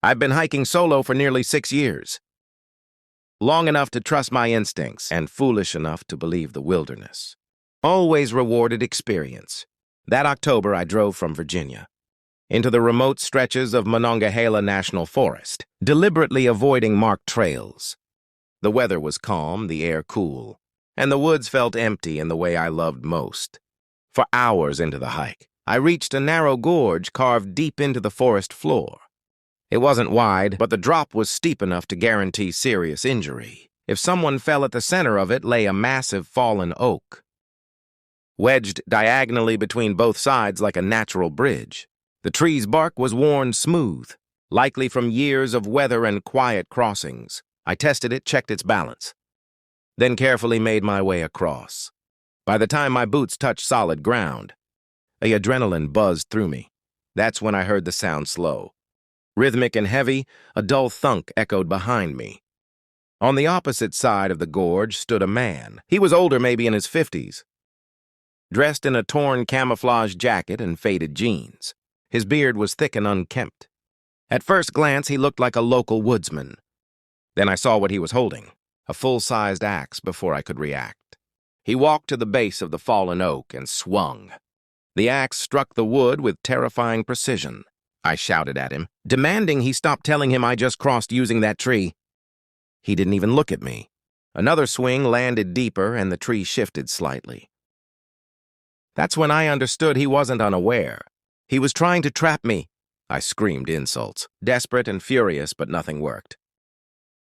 I've been hiking solo for nearly 6 years. Long enough to trust my instincts and foolish enough to believe the wilderness. Always rewarded experience. That October, I drove from Virginia into the remote stretches of Monongahela National Forest, deliberately avoiding marked trails. The weather was calm, the air cool, and the woods felt empty in the way I loved most. For hours into the hike, I reached a narrow gorge carved deep into the forest floor. It wasn't wide, but the drop was steep enough to guarantee serious injury. If someone fell at the center of it lay a massive fallen oak, wedged diagonally between both sides like a natural bridge. The tree's bark was worn smooth, likely from years of weather and quiet crossings. I tested it, checked its balance, then carefully made my way across. By the time my boots touched solid ground, the adrenaline buzzed through me. That's when I heard the sound slow. Rhythmic and heavy, a dull thunk echoed behind me. On the opposite side of the gorge stood a man. He was older, maybe in his 50s, dressed in a torn camouflage jacket and faded jeans. His beard was thick and unkempt. At first glance, he looked like a local woodsman. Then I saw what he was holding, a full-sized axe, before I could react. He walked to the base of the fallen oak and swung. The axe struck the wood with terrifying precision. I shouted at him, demanding he stop telling him I just crossed using that tree. He didn't even look at me. Another swing landed deeper, and the tree shifted slightly. That's when I understood he wasn't unaware. He was trying to trap me. I screamed insults, desperate and furious, but nothing worked.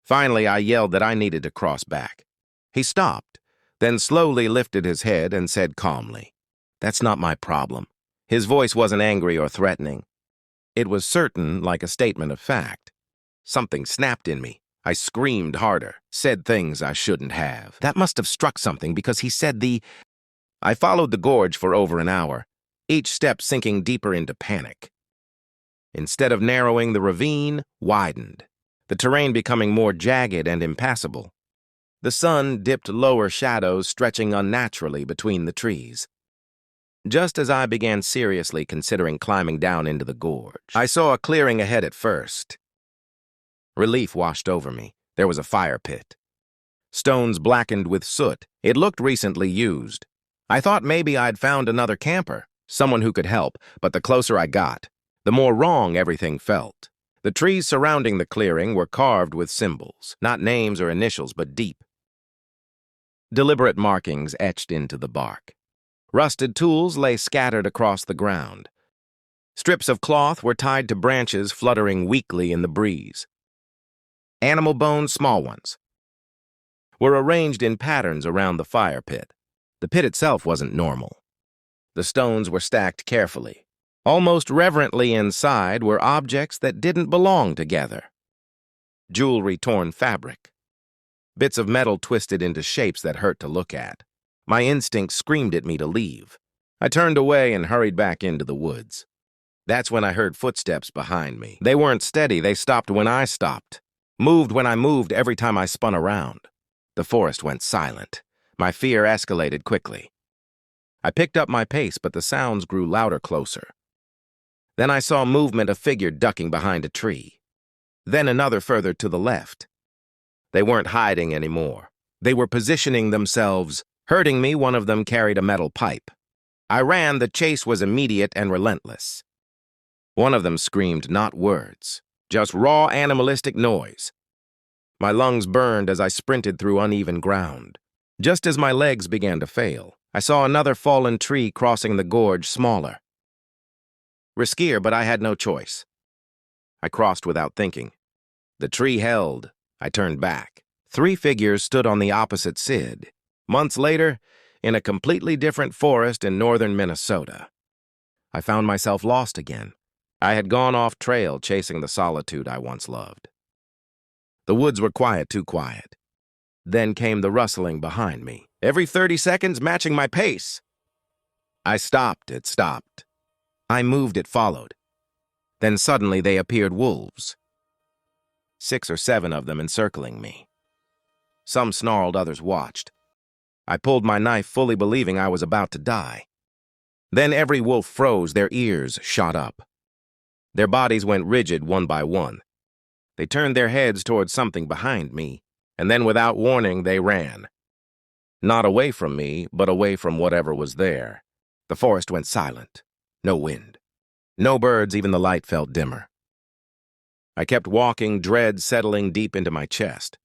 Finally, I yelled that I needed to cross back. He stopped, then slowly lifted his head and said calmly, "That's not my problem." His voice wasn't angry or threatening. It was certain, like a statement of fact. Something snapped in me. I screamed harder, said things I shouldn't have. That must have struck something because he said I followed the gorge for over an hour, each step sinking deeper into panic. Instead of narrowing, the ravine widened, the terrain becoming more jagged and impassable. The sun dipped lower shadows stretching unnaturally between the trees. Just as I began seriously considering climbing down into the gorge, I saw a clearing ahead at first. Relief washed over me. There was a fire pit. Stones blackened with soot. It looked recently used. I thought maybe I'd found another camper, someone who could help, but the closer I got, the more wrong everything felt. The trees surrounding the clearing were carved with symbols, not names or initials, but deep, deliberate markings etched into the bark. Rusted tools lay scattered across the ground. Strips of cloth were tied to branches fluttering weakly in the breeze. Animal bones, small ones, were arranged in patterns around the fire pit. The pit itself wasn't normal. The stones were stacked carefully. Almost reverently inside were objects that didn't belong together. Jewelry, torn fabric, bits of metal twisted into shapes that hurt to look at. My instinct screamed at me to leave. I turned away and hurried back into the woods. That's when I heard footsteps behind me. They weren't steady. They stopped when I stopped, moved when I moved every time I spun around. The forest went silent. My fear escalated quickly. I picked up my pace, but the sounds grew louder closer. Then I saw movement, a figure ducking behind a tree. Then another further to the left. They weren't hiding anymore. They were positioning themselves. Hurting me, one of them carried a metal pipe. I ran. The chase was immediate and relentless. One of them screamed not words, just raw animalistic noise. My lungs burned as I sprinted through uneven ground. Just as my legs began to fail, I saw another fallen tree crossing the gorge, smaller. Riskier, but I had no choice. I crossed without thinking. The tree held. I turned back. 3 figures stood on the opposite side. Months later, in a completely different forest in northern Minnesota, I found myself lost again. I had gone off trail chasing the solitude I once loved. The woods were quiet, too quiet. Then came the rustling behind me, every 30 seconds matching my pace. I stopped, it stopped. I moved, it followed. Then suddenly they appeared, wolves. 6 or 7 of them encircling me. Some snarled, others watched. I pulled my knife, fully believing I was about to die. Then every wolf froze, their ears shot up. Their bodies went rigid one by one. They turned their heads towards something behind me, and then without warning, they ran. Not away from me, but away from whatever was there. The forest went silent. No wind. No birds, even the light felt dimmer. I kept walking, dread settling deep into my chest.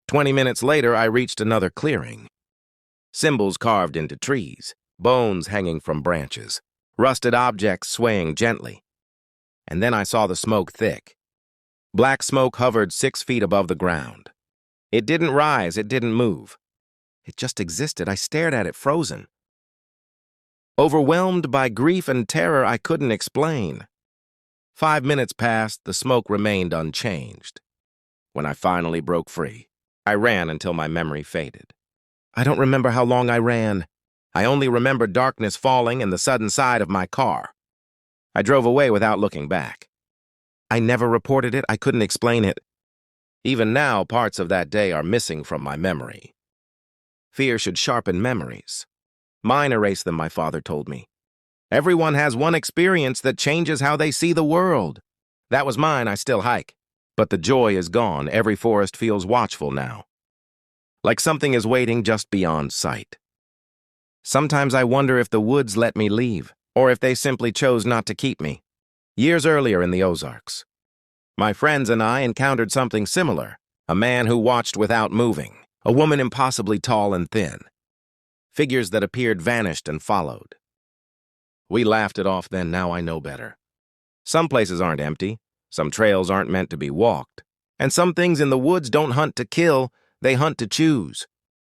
20 minutes later, I reached another clearing. Symbols carved into trees, bones hanging from branches, rusted objects swaying gently. And then I saw the smoke thick. Black smoke hovered 6 feet above the ground. It didn't rise, it didn't move. It just existed. I stared at it, frozen. Overwhelmed by grief and terror I couldn't explain. 5 minutes passed, the smoke remained unchanged. When I finally broke free, I ran until my memory faded. I don't remember how long I ran. I only remember darkness falling and the sudden side of my car. I drove away without looking back. I never reported it. I couldn't explain it. Even now, parts of that day are missing from my memory. Fear should sharpen memories. Mine erase them, my father told me. Everyone has one experience that changes how they see the world. That was mine. I still hike. But the joy is gone. Every forest feels watchful now. Like something is waiting just beyond sight. Sometimes I wonder if the woods let me leave, or if they simply chose not to keep me. Years earlier in the Ozarks, my friends and I encountered something similar. A man who watched without moving. A woman impossibly tall and thin. Figures that appeared vanished and followed. We laughed it off then. Now I know better. Some places aren't empty. Some trails aren't meant to be walked. And some things in the woods don't hunt to kill, they hunt to choose.